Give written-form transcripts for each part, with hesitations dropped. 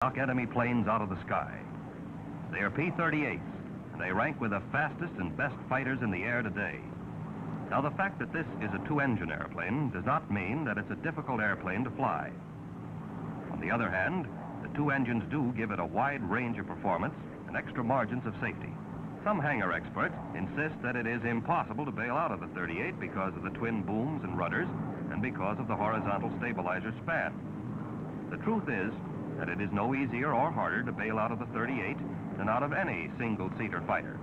knock enemy planes out of the sky. They are P-38s, and they rank with the fastest and best fighters in the air today. Now, the fact that this is a two-engine airplane does not mean that it's a difficult airplane to fly. On the other hand, the two engines do give it a wide range of performance and extra margins of safety. Some hangar experts insist that it is impossible to bail out of the 38 because of the twin booms and rudders and because of the horizontal stabilizer span. The truth is that it is no easier or harder to bail out of the 38 than out of any single-seater fighter.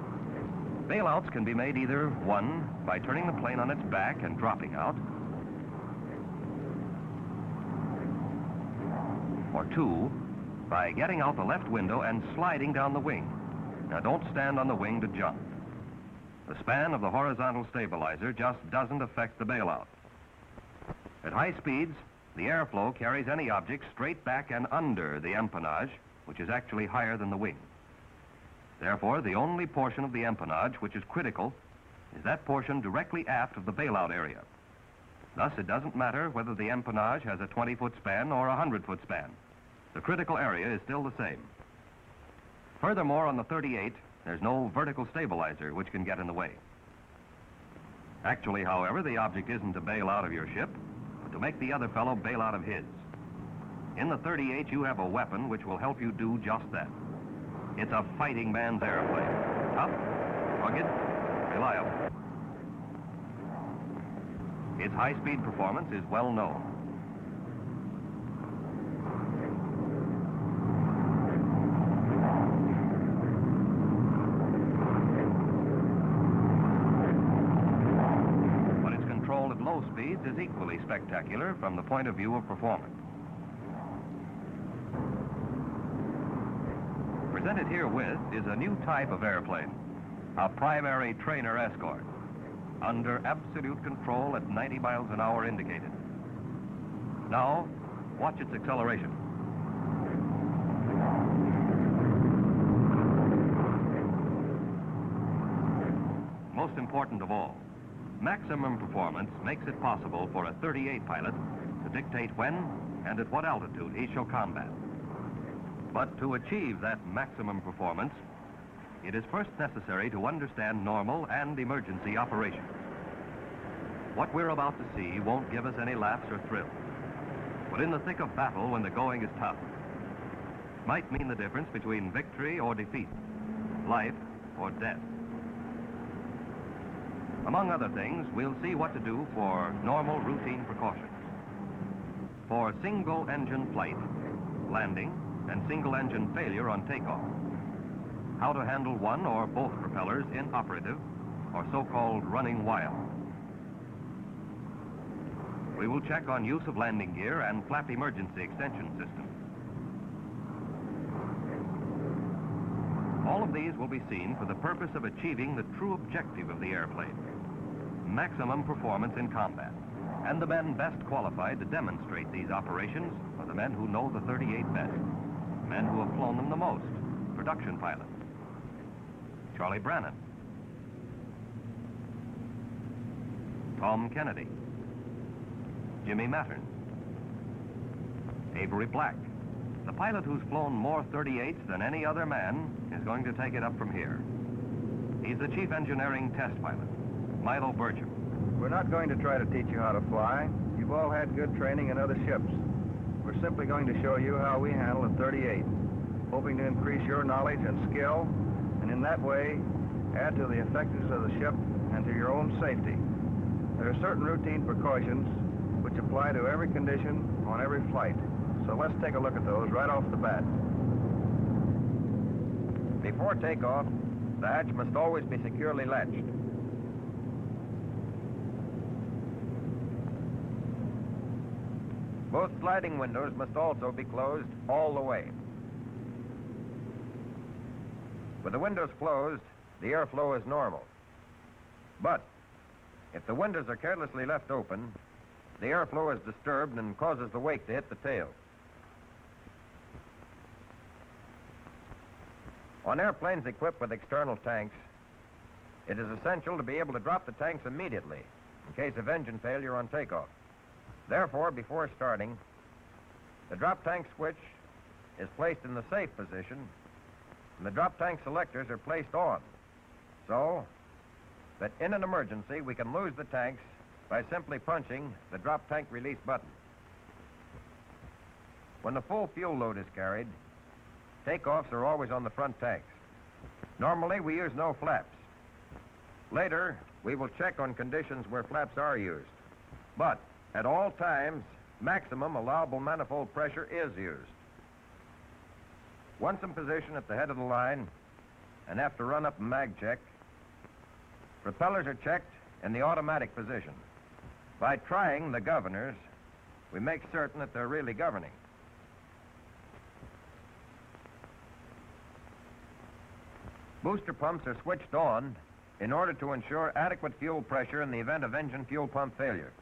Bailouts can be made either, one, by turning the plane on its back and dropping out, or two, by getting out the left window and sliding down the wing. Now, don't stand on the wing to jump. The span of the horizontal stabilizer just doesn't affect the bailout. At high speeds, the airflow carries any object straight back and under the empennage, which is actually higher than the wing. Therefore, the only portion of the empennage which is critical is that portion directly aft of the bailout area. Thus, it doesn't matter whether the empennage has a 20-foot span or a 100-foot span. The critical area is still the same. Furthermore, on the 38, there's no vertical stabilizer which can get in the way. Actually, however, the object isn't to bail out of your ship, but to make the other fellow bail out of his. In the 38, you have a weapon which will help you do just that. It's a fighting man's airplane. Tough, rugged, reliable. Its high-speed performance is well known. But its control at low speeds is equally spectacular from the point of view of performance. Presented herewith is a new type of airplane, a primary trainer escort, under absolute control at 90 miles an hour indicated. Now, watch its acceleration. Most important of all, maximum performance makes it possible for a 38 pilot to dictate when and at what altitude he shall combat. But to achieve that maximum performance, it is first necessary to understand normal and emergency operations. What we're about to see won't give us any laughs or thrills, but in the thick of battle when the going is tough, might mean the difference between victory or defeat, life or death. Among other things, we'll see what to do for normal routine precautions. For single-engine flight, landing, and single-engine failure on takeoff. How to handle one or both propellers inoperative or so-called running wild. We will check on use of landing gear and flap emergency extension systems. All of these will be seen for the purpose of achieving the true objective of the airplane, maximum performance in combat. And the men best qualified to demonstrate these operations are the men who know the 38 best. Men who have flown them the most, production pilots. Charlie Brannan, Tom Kennedy, Jimmy Mattern, Avery Black. The pilot who's flown more 38s than any other man is going to take it up from here. He's the chief engineering test pilot, Milo Burcham. We're not going to try to teach you how to fly. You've all had good training in other ships. We're simply going to show you how we handle a 38, hoping to increase your knowledge and skill, and in that way, add to the effectiveness of the ship and to your own safety. There are certain routine precautions which apply to every condition on every flight. So let's take a look at those right off the bat. Before takeoff, the hatch must always be securely latched. Both sliding windows must also be closed all the way. With the windows closed, the airflow is normal. But if the windows are carelessly left open, the airflow is disturbed and causes the wake to hit the tail. On airplanes equipped with external tanks, it is essential to be able to drop the tanks immediately in case of engine failure on takeoff. Therefore, before starting, the drop tank switch is placed in the safe position, and the drop tank selectors are placed on, so that in an emergency we can lose the tanks by simply punching the drop tank release button. When the full fuel load is carried, takeoffs are always on the front tanks. Normally, we use no flaps. Later, we will check on conditions where flaps are used. But at all times, maximum allowable manifold pressure is used. Once in position at the head of the line, and after run-up and mag check, propellers are checked in the automatic position. By trying the governors, we make certain that they're really governing. Booster pumps are switched on in order to ensure adequate fuel pressure in the event of engine fuel pump failure.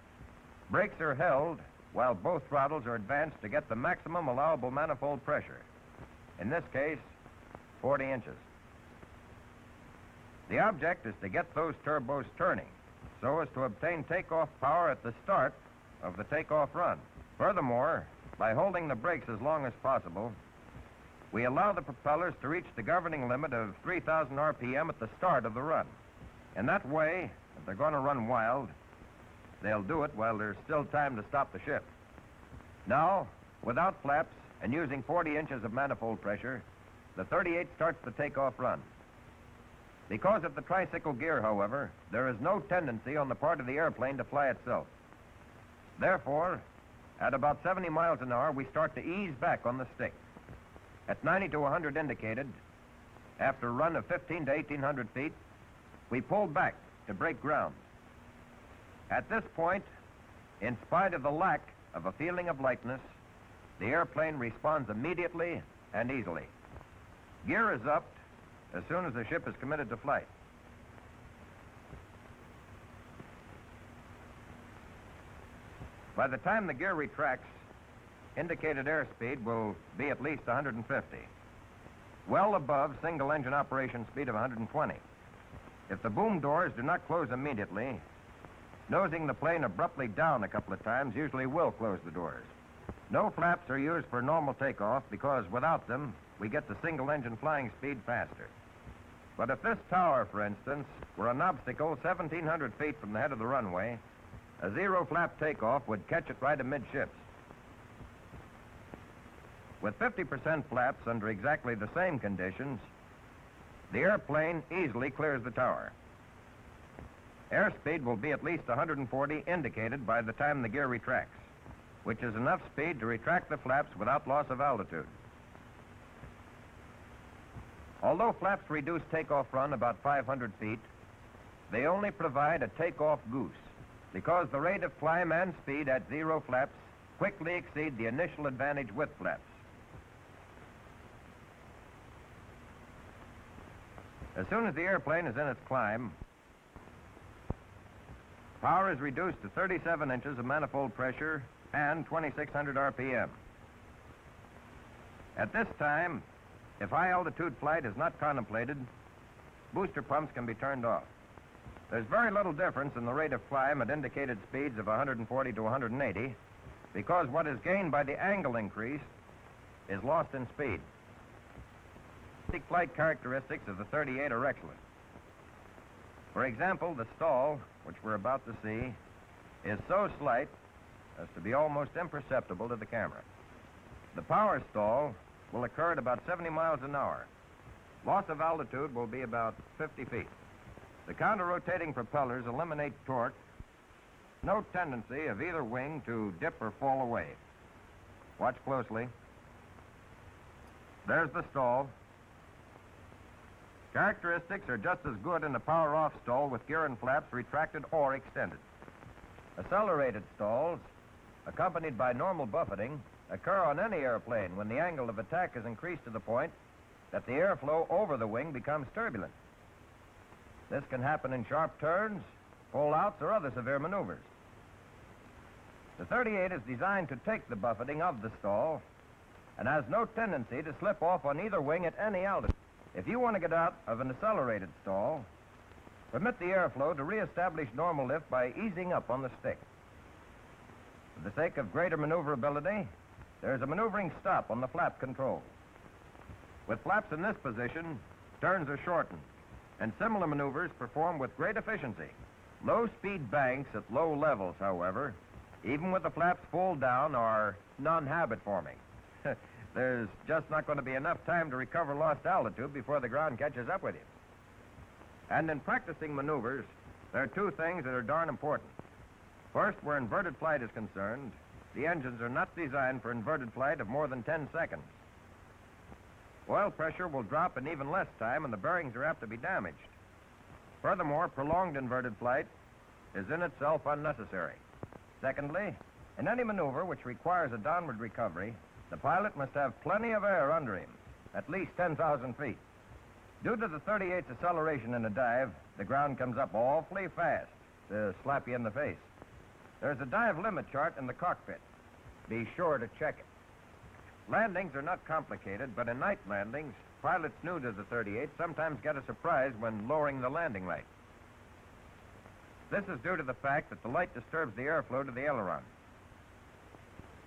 Brakes are held while both throttles are advanced to get the maximum allowable manifold pressure. In this case, 40 inches. The object is to get those turbos turning so as to obtain takeoff power at the start of the takeoff run. Furthermore, by holding the brakes as long as possible, we allow the propellers to reach the governing limit of 3,000 RPM at the start of the run. In that way, if they're going to run wild, they'll do it while there's still time to stop the ship. Now, without flaps and using 40 inches of manifold pressure, the 38 starts the takeoff run. Because of the tricycle gear, however, there is no tendency on the part of the airplane to fly itself. Therefore, at about 70 miles an hour, we start to ease back on the stick. At 90 to 100 indicated, after a run of 15 to 1,800 feet, we pull back to break ground. At this point, in spite of the lack of a feeling of lightness, the airplane responds immediately and easily. Gear is upped as soon as the ship is committed to flight. By the time the gear retracts, indicated airspeed will be at least 150, well above single engine operation speed of 120. If the boom doors do not close immediately, nosing the plane abruptly down a couple of times usually will close the doors. No flaps are used for normal takeoff because without them, we get the single engine flying speed faster. But if this tower, for instance, were an obstacle 1,700 feet from the head of the runway, a zero flap takeoff would catch it right amidships. With 50% flaps under exactly the same conditions, the airplane easily clears the tower. Airspeed will be at least 140 indicated by the time the gear retracts, which is enough speed to retract the flaps without loss of altitude. Although flaps reduce takeoff run about 500 feet, they only provide a takeoff goose because the rate of climb and speed at zero flaps quickly exceed the initial advantage with flaps. As soon as the airplane is in its climb, power is reduced to 37 inches of manifold pressure and 2,600 RPM. At this time, if high-altitude flight is not contemplated, booster pumps can be turned off. There's very little difference in the rate of climb at indicated speeds of 140 to 180 because what is gained by the angle increase is lost in speed. The flight characteristics of the 38 are excellent. For example, the stall, which we're about to see, is so slight as to be almost imperceptible to the camera. The power stall will occur at about 70 miles an hour. Loss of altitude will be about 50 feet. The counter-rotating propellers eliminate torque. No tendency of either wing to dip or fall away. Watch closely. There's the stall. Characteristics are just as good in the power-off stall with gear and flaps retracted or extended. Accelerated stalls, accompanied by normal buffeting, occur on any airplane when the angle of attack is increased to the point that the airflow over the wing becomes turbulent. This can happen in sharp turns, pull-outs, or other severe maneuvers. The 38 is designed to take the buffeting of the stall and has no tendency to slip off on either wing at any altitude. If you want to get out of an accelerated stall, permit the airflow to reestablish normal lift by easing up on the stick. For the sake of greater maneuverability, there's a maneuvering stop on the flap control. With flaps in this position, turns are shortened, and similar maneuvers perform with great efficiency. Low-speed banks at low levels, however, even with the flaps full down, are non-habit forming. There's just not going to be enough time to recover lost altitude before the ground catches up with you. And in practicing maneuvers, there are two things that are darn important. First, where inverted flight is concerned, the engines are not designed for inverted flight of more than 10 seconds. Oil pressure will drop in even less time, and the bearings are apt to be damaged. Furthermore, prolonged inverted flight is in itself unnecessary. Secondly, in any maneuver which requires a downward recovery, the pilot must have plenty of air under him, at least 10,000 feet. Due to the 38's acceleration in a dive, the ground comes up awfully fast to slap you in the face. There's a dive limit chart in the cockpit. Be sure to check it. Landings are not complicated, but in night landings, pilots new to the 38 sometimes get a surprise when lowering the landing light. This is due to the fact that the light disturbs the airflow to the aileron.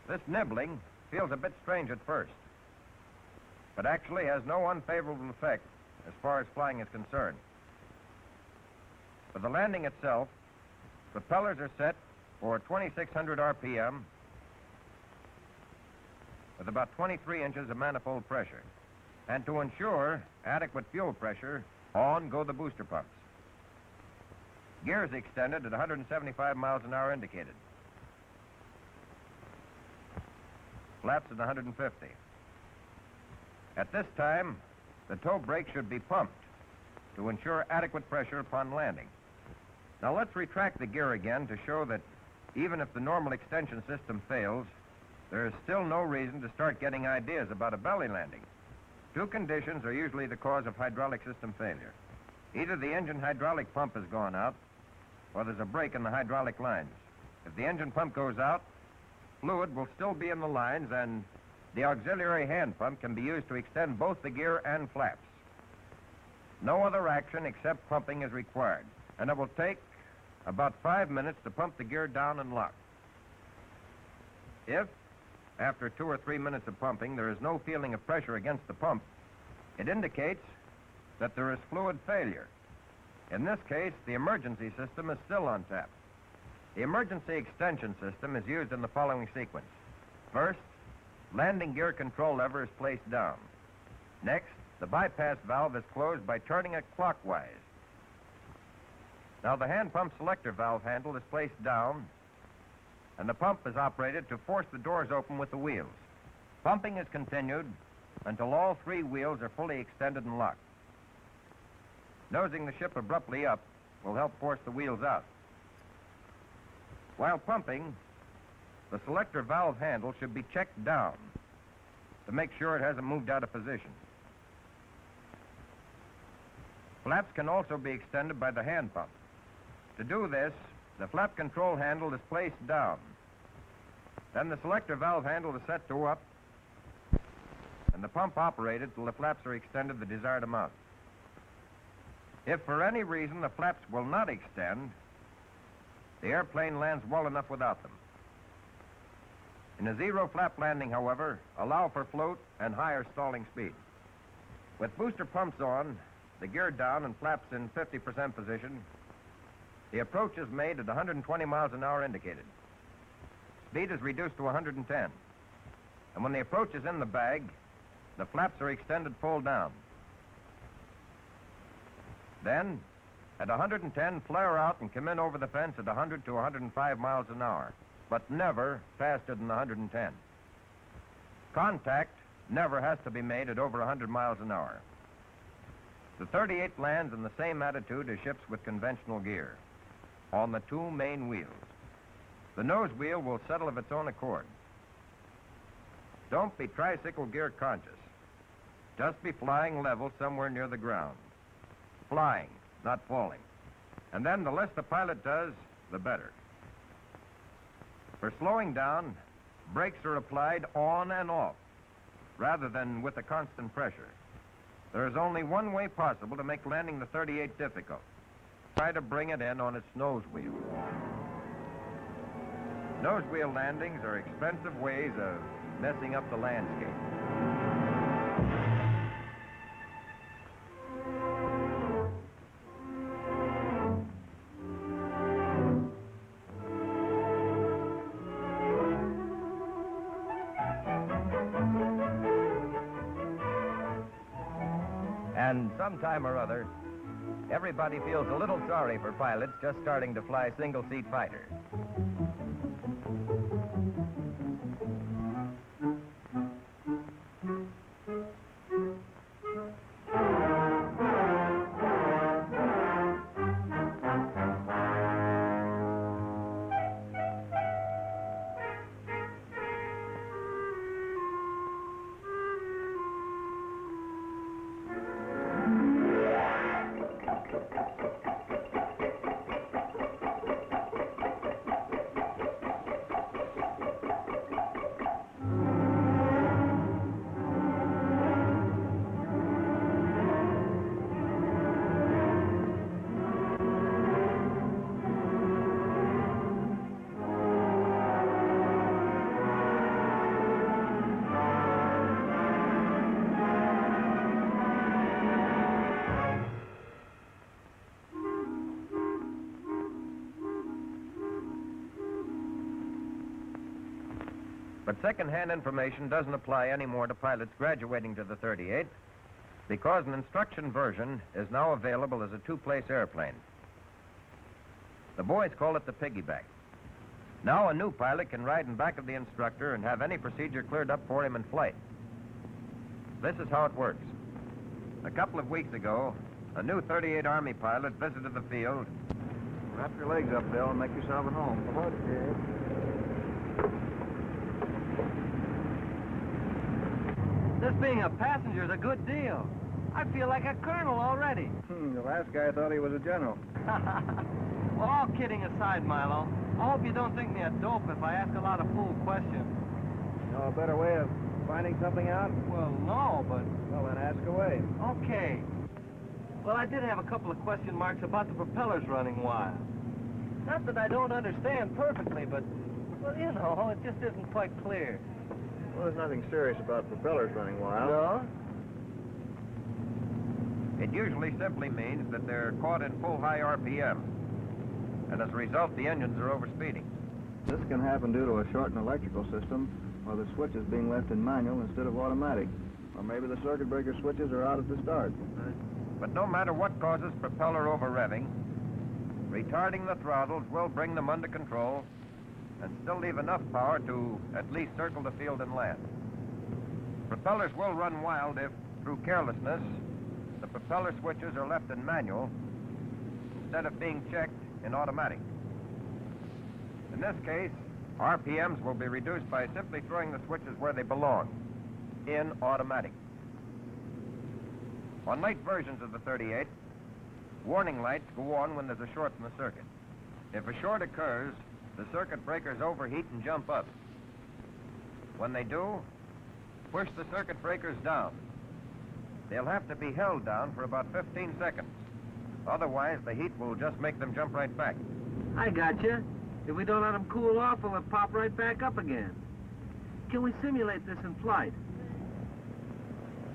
This nibbling feels a bit strange at first, but actually has no unfavorable effect as far as flying is concerned. For the landing itself, propellers are set for 2,600 RPM with about 23 inches of manifold pressure. And to ensure adequate fuel pressure, on go the booster pumps. Gears extended at 175 miles an hour indicated. Flaps at 150. At this time, the toe brake should be pumped to ensure adequate pressure upon landing. Now let's retract the gear again to show that even if the normal extension system fails, there is still no reason to start getting ideas about a belly landing. Two conditions are usually the cause of hydraulic system failure. Either the engine hydraulic pump has gone out, or there's a break in the hydraulic lines. If the engine pump goes out, fluid will still be in the lines, and the auxiliary hand pump can be used to extend both the gear and flaps. No other action except pumping is required, and it will take about 5 minutes to pump the gear down and lock. If, after 2 or 3 minutes of pumping, there is no feeling of pressure against the pump, it indicates that there is fluid failure. In this case, the emergency system is still on tap. The emergency extension system is used in the following sequence. First, landing gear control lever is placed down. Next, the bypass valve is closed by turning it clockwise. Now the hand pump selector valve handle is placed down, and the pump is operated to force the doors open with the wheels. Pumping is continued until all 3 wheels are fully extended and locked. Nosing the ship abruptly up will help force the wheels out. While pumping, the selector valve handle should be checked down to make sure it hasn't moved out of position. Flaps can also be extended by the hand pump. To do this, the flap control handle is placed down. Then the selector valve handle is set to up, and the pump operated till the flaps are extended the desired amount. If for any reason the flaps will not extend, the airplane lands well enough without them. In a zero flap landing, however, allow for float and higher stalling speed. With booster pumps on, the gear down and flaps in 50% position, the approach is made at 120 miles an hour indicated. Speed is reduced to 110. And when the approach is in the bag, the flaps are extended full down. Then, at 110, flare out and come in over the fence at 100 to 105 miles an hour, but never faster than 110. Contact never has to be made at over 100 miles an hour. The 38 lands in the same attitude as ships with conventional gear, on the 2 main wheels. The nose wheel will settle of its own accord. Don't be tricycle gear conscious. Just be flying level somewhere near the ground. Flying, not falling. And then the less the pilot does, the better. For slowing down, brakes are applied on and off, rather than with a constant pressure. There is only one way possible to make landing the 38 difficult. Try to bring it in on its nose wheel. Nose wheel landings are expensive ways of messing up the landscape. And sometime or other, everybody feels a little sorry for pilots just starting to fly single-seat fighters. But second-hand information doesn't apply anymore to pilots graduating to the 38 because an instruction version is now available as a two-place airplane. The boys call it the piggyback. Now a new pilot can ride in back of the instructor and have any procedure cleared up for him in flight. This is how it works. A couple of weeks ago, a new 38 Army pilot visited the field. Wrap your legs up, Bill, and make yourself at home. This being a passenger is a good deal. I feel like a colonel already. The last guy thought he was a general. Well, all kidding aside, Milo, I hope you don't think me a dope if I ask a lot of fool questions. Know a better way of finding something out? Well, no, but... Well, then ask away. Okay. Well, I did have a couple of question marks about the propellers running wild. Not that I don't understand perfectly, but, well, you know, it just isn't quite clear. Well, there's nothing serious about propellers running wild. No? It usually simply means that they're caught in full high RPM. And as a result, the engines are overspeeding. This can happen due to a shortened electrical system, or the switches being left in manual instead of automatic. Or maybe the circuit breaker switches are out at the start. But no matter what causes propeller over-revving, retarding the throttles will bring them under control and still leave enough power to at least circle the field and land. Propellers will run wild if, through carelessness, the propeller switches are left in manual instead of being checked in automatic. In this case, RPMs will be reduced by simply throwing the switches where they belong, in automatic. On late versions of the 38, warning lights go on when there's a short in the circuit. If a short occurs, the circuit breakers overheat and jump up. When they do, push the circuit breakers down. They'll have to be held down for about 15 seconds. Otherwise, the heat will just make them jump right back. I gotcha. If we don't let them cool off, will it pop right back up again? Can we simulate this in flight?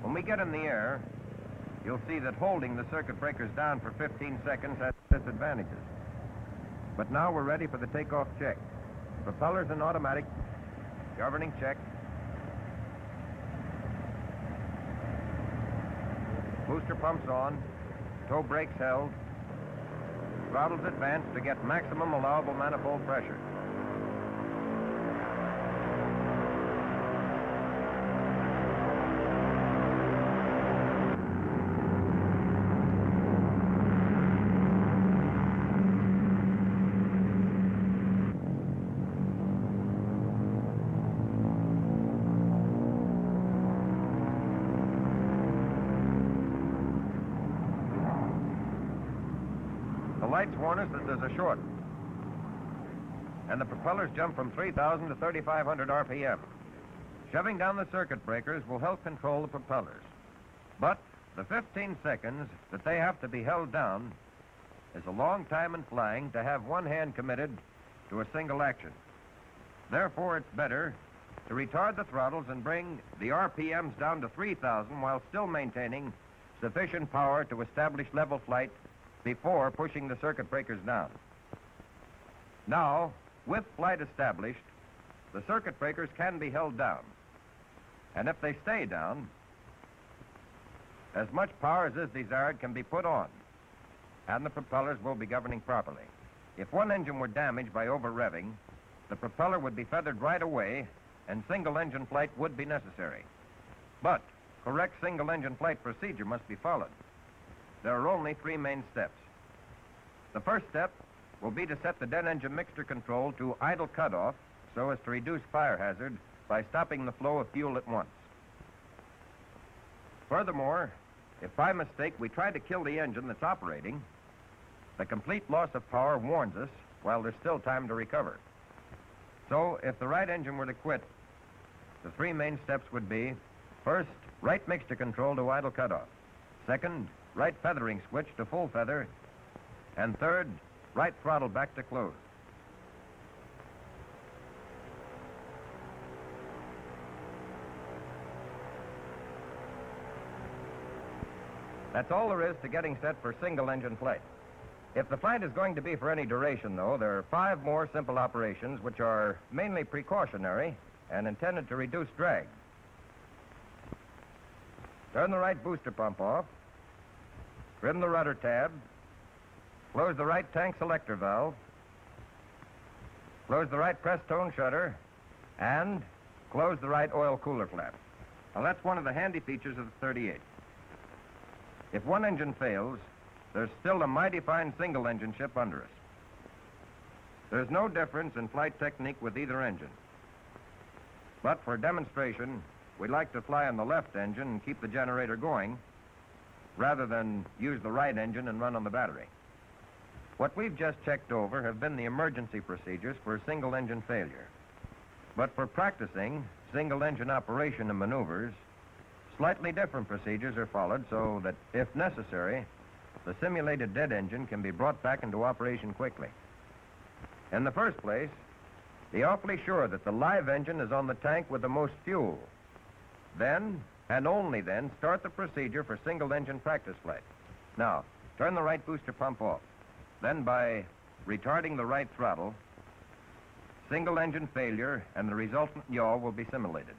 When we get in the air, you'll see that holding the circuit breakers down for 15 seconds has disadvantages. But now we're ready for the takeoff check. Propellers in automatic, governing check. Booster pumps on, toe brakes held, throttles advanced to get maximum allowable manifold pressure. Lights warn us that there's a short. And the propellers jump from 3,000 to 3,500 RPM. Shoving down the circuit breakers will help control the propellers. But the 15 seconds that they have to be held down is a long time in flying to have one hand committed to a single action. Therefore, it's better to retard the throttles and bring the RPMs down to 3,000 while still maintaining sufficient power to establish level flight before pushing the circuit breakers down. Now, with flight established, the circuit breakers can be held down. And if they stay down, as much power as is desired can be put on, and the propellers will be governing properly. If one engine were damaged by over-revving, the propeller would be feathered right away, and single-engine flight would be necessary. But correct single-engine flight procedure must be followed. There are only 3 main steps. The first step will be to set the dead engine mixture control to idle cutoff so as to reduce fire hazard by stopping the flow of fuel at once. Furthermore, if by mistake we try to kill the engine that's operating, the complete loss of power warns us while there's still time to recover. So, if the right engine were to quit, the 3 main steps would be, first, right mixture control to idle cutoff. Second, right feathering switch to full feather. And third, right throttle back to close. That's all there is to getting set for single-engine flight. If the flight is going to be for any duration, though, there are 5 more simple operations which are mainly precautionary and intended to reduce drag. Turn the right booster pump off, trim the rudder tab, close the right tank selector valve, close the right press tone shutter, and close the right oil cooler flap. Now, that's one of the handy features of the 38. If one engine fails, there's still a mighty fine single-engine ship under us. There's no difference in flight technique with either engine. But for demonstration, we'd like to fly on the left engine and keep the generator going, rather than use the right engine and run on the battery. What we've just checked over have been the emergency procedures for single-engine failure. But for practicing single-engine operation and maneuvers, slightly different procedures are followed so that, if necessary, the simulated dead engine can be brought back into operation quickly. In the first place, be awfully sure that the live engine is on the tank with the most fuel. Then, and only then, start the procedure for single-engine practice flight. Now, turn the right booster pump off. Then, by retarding the right throttle, single-engine failure and the resultant yaw will be simulated.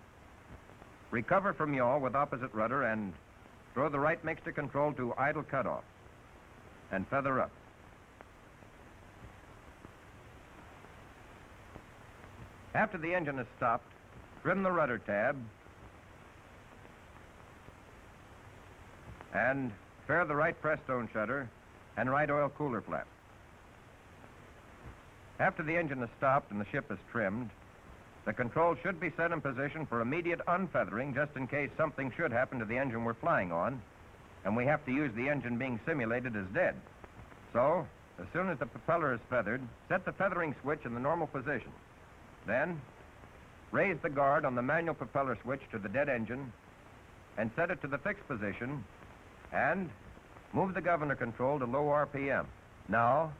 Recover from yaw with opposite rudder and throw the right mixture control to idle cutoff and feather up. After the engine is stopped, trim the rudder tab and fare the right press tone shutter and right oil cooler flap. After the engine is stopped and the ship is trimmed, the control should be set in position for immediate unfeathering just in case something should happen to the engine we're flying on, and we have to use the engine being simulated as dead. So, as soon as the propeller is feathered, set the feathering switch in the normal position. Then, raise the guard on the manual propeller switch to the dead engine and set it to the fixed position, and move the governor control to low RPM. Now,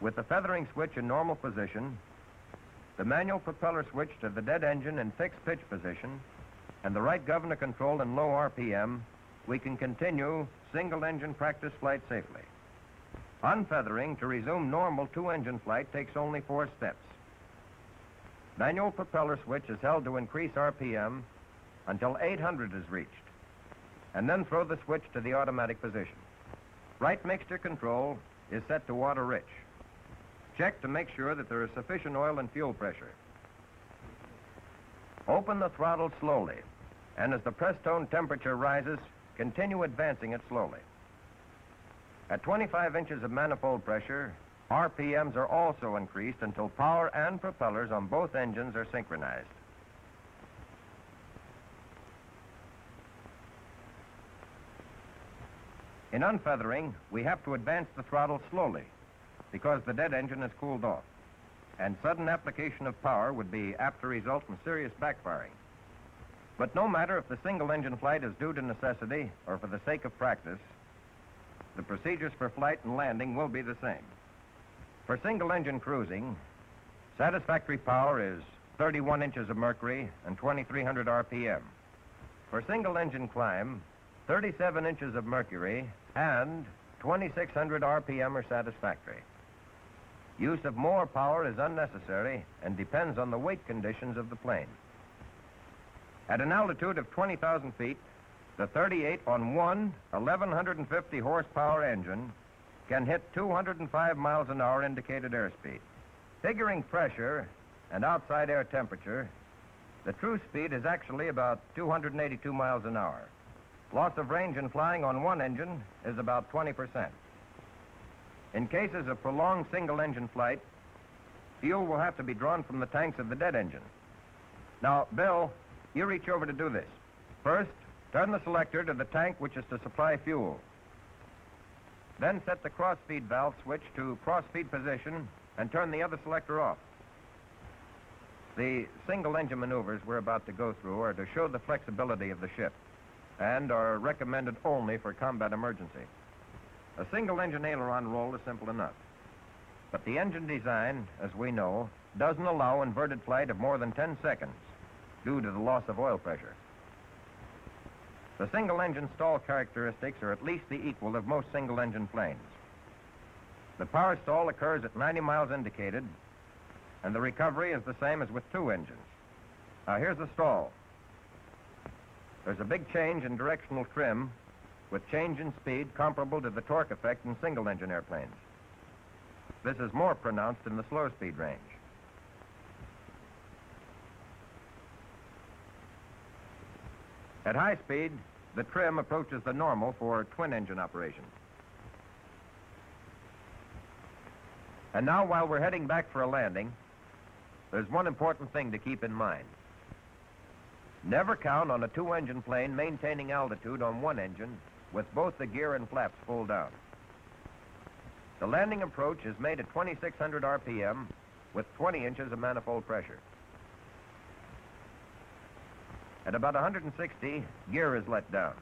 with the feathering switch in normal position, the manual propeller switch to the dead engine in fixed pitch position, and the right governor control in low RPM, we can continue single-engine practice flight safely. Unfeathering to resume normal 2-engine flight takes only 4 steps. Manual propeller switch is held to increase RPM until 800 is reached, and then throw the switch to the automatic position. Right mixture control is set to water rich. Check to make sure that there is sufficient oil and fuel pressure. Open the throttle slowly, and as the press tone temperature rises, continue advancing it slowly. At 25 inches of manifold pressure, RPMs are also increased until power and propellers on both engines are synchronized. In unfeathering, we have to advance the throttle slowly because the dead engine is cooled off, and sudden application of power would be apt to result in serious backfiring. But no matter if the single-engine flight is due to necessity or for the sake of practice, the procedures for flight and landing will be the same. For single-engine cruising, satisfactory power is 31 inches of mercury and 2,300 RPM. For single-engine climb, 37 inches of mercury and 2,600 RPM are satisfactory. Use of more power is unnecessary and depends on the weight conditions of the plane. At an altitude of 20,000 feet, the 38 on one 1,150 horsepower engine can hit 205 miles an hour indicated airspeed. Figuring pressure and outside air temperature, the true speed is actually about 282 miles an hour. Loss of range in flying on one engine is about 20%. In cases of prolonged single-engine flight, fuel will have to be drawn from the tanks of the dead engine. Now, Bill, you reach over to do this. First, turn the selector to the tank which is to supply fuel. Then set the cross-feed valve switch to cross-feed position and turn the other selector off. The single-engine maneuvers we're about to go through are to show the flexibility of the ship and are recommended only for combat emergency. A single-engine aileron roll is simple enough. But the engine design, as we know, doesn't allow inverted flight of more than 10 seconds due to the loss of oil pressure. The single-engine stall characteristics are at least the equal of most single-engine planes. The power stall occurs at 90 miles indicated, and the recovery is the same as with two engines. Now, here's the stall. There's a big change in directional trim with change in speed comparable to the torque effect in single-engine airplanes. This is more pronounced in the slow-speed range. At high speed, the trim approaches the normal for twin-engine operation. And now, while we're heading back for a landing, there's one important thing to keep in mind. Never count on a two-engine plane maintaining altitude on one engine with both the gear and flaps full down. The landing approach is made at 2,600 RPM with 20 inches of manifold pressure. At about 160, gear is let down.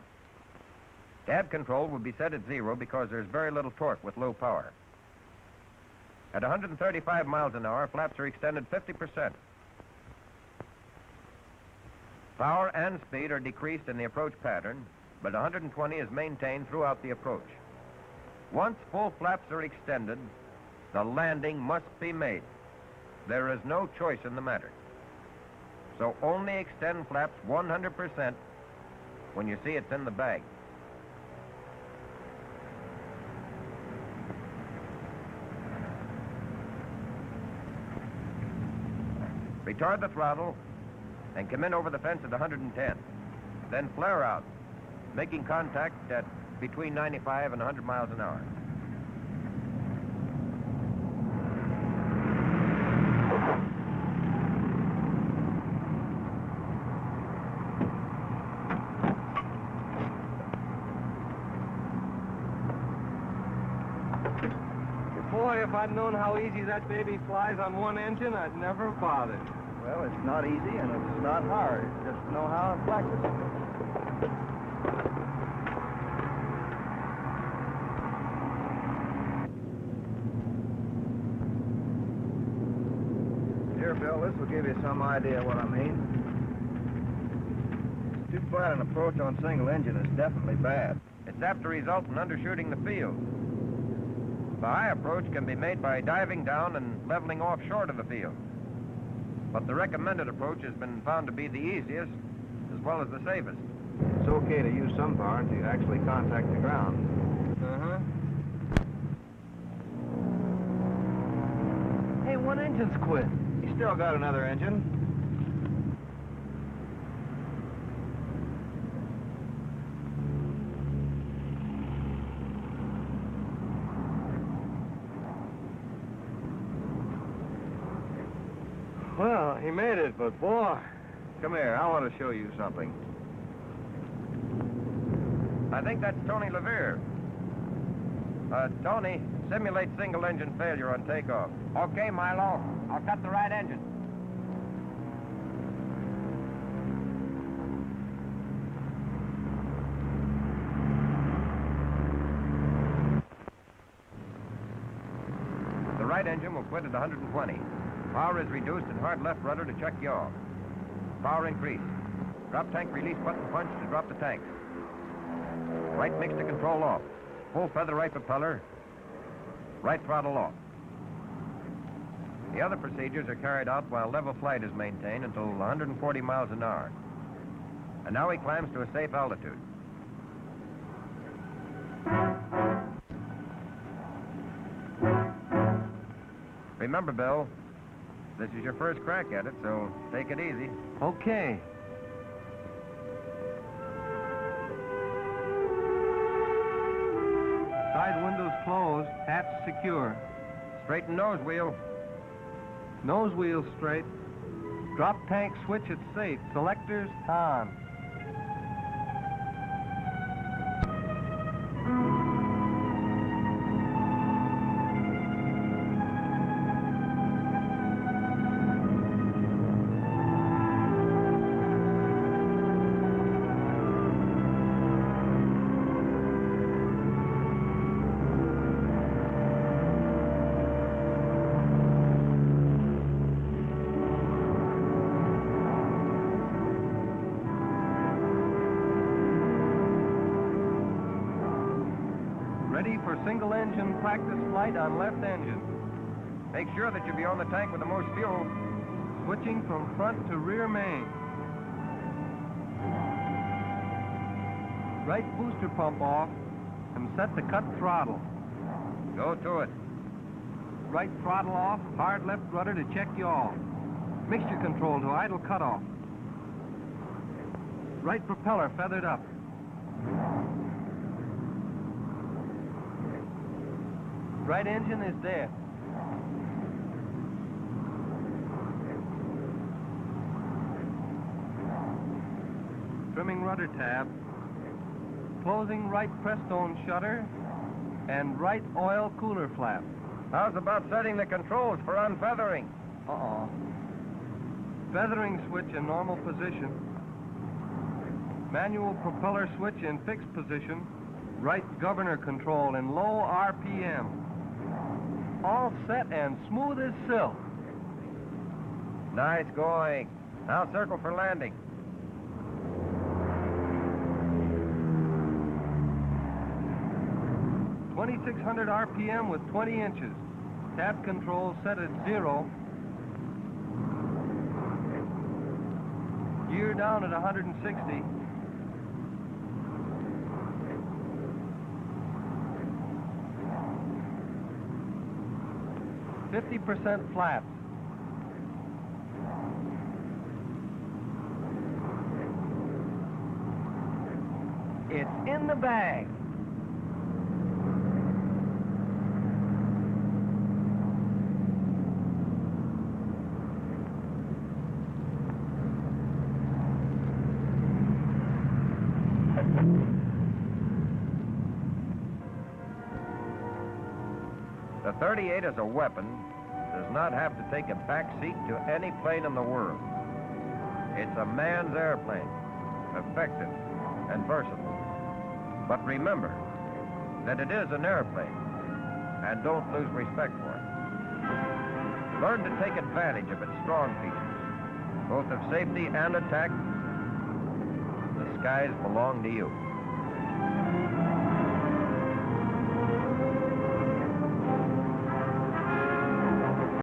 Cab control will be set at 0 because there's very little torque with low power. At 135 miles an hour, flaps are extended 50%. Power and speed are decreased in the approach pattern, but 120 is maintained throughout the approach. Once full flaps are extended, the landing must be made. There is no choice in the matter. So only extend flaps 100% when you see it's in the bag. Retard the throttle and come in over the fence at 110. Then flare out, making contact at between 95 and 100 miles an hour. Boy, if I'd known how easy that baby flies on one engine, I'd never have bothered. Well, it's not easy and it's not hard. Just know how and practice it. Here, Bill, this will give you some idea what I mean. Too flat an approach on single engine is definitely bad. It's apt to result in undershooting the field. The high approach can be made by diving down and leveling off short of the field. But the recommended approach has been found to be the easiest as well as the safest. It's okay to use some power until you actually contact the ground. Uh-huh. Hey, one engine's quit. You still got another engine. Well, he made it, but boy. Come here, I want to show you something. I think that's Tony Levere. Tony, simulate single-engine failure on takeoff. Okay, Milo. I'll cut the right engine. The right engine will quit at 120. Power is reduced and hard left rudder to check yaw. Power increased. Drop tank release button punch to drop the tanks. Right mix to control off. Full feather right propeller. Right throttle off. The other procedures are carried out while level flight is maintained until 140 miles an hour. And now he climbs to a safe altitude. Remember, Bill, this is your first crack at it, so take it easy. Okay. Side windows closed, hatch secure. Straighten nose wheel. Nose wheel straight. Drop tank switch at safe. Selectors on. Ready for single engine practice flight on left engine. Make sure that you be on the tank with the most fuel. Switching from front to rear main. Right booster pump off and set to cut throttle. Go to it. Right throttle off, hard left rudder to check yaw. Mixture control to idle cutoff. Right propeller feathered up. Right engine is dead. Trimming rudder tab. Closing right press-stone shutter and right oil cooler flap. How's about setting the controls for unfeathering? Uh-oh. Feathering switch in normal position. Manual propeller switch in fixed position. Right governor control in low RPM. All set and smooth as silk. Nice going. Now circle for landing. .2600 RPM with 20 inches. Tab control set at 0. Gear down at 160. .50% flaps. It's in the bag. The 38 as a weapon does not have to take a back seat to any plane in the world. It's a man's airplane, effective and versatile. But remember that it is an airplane, and don't lose respect for it. Learn to take advantage of its strong features, both of safety and attack. The skies belong to you.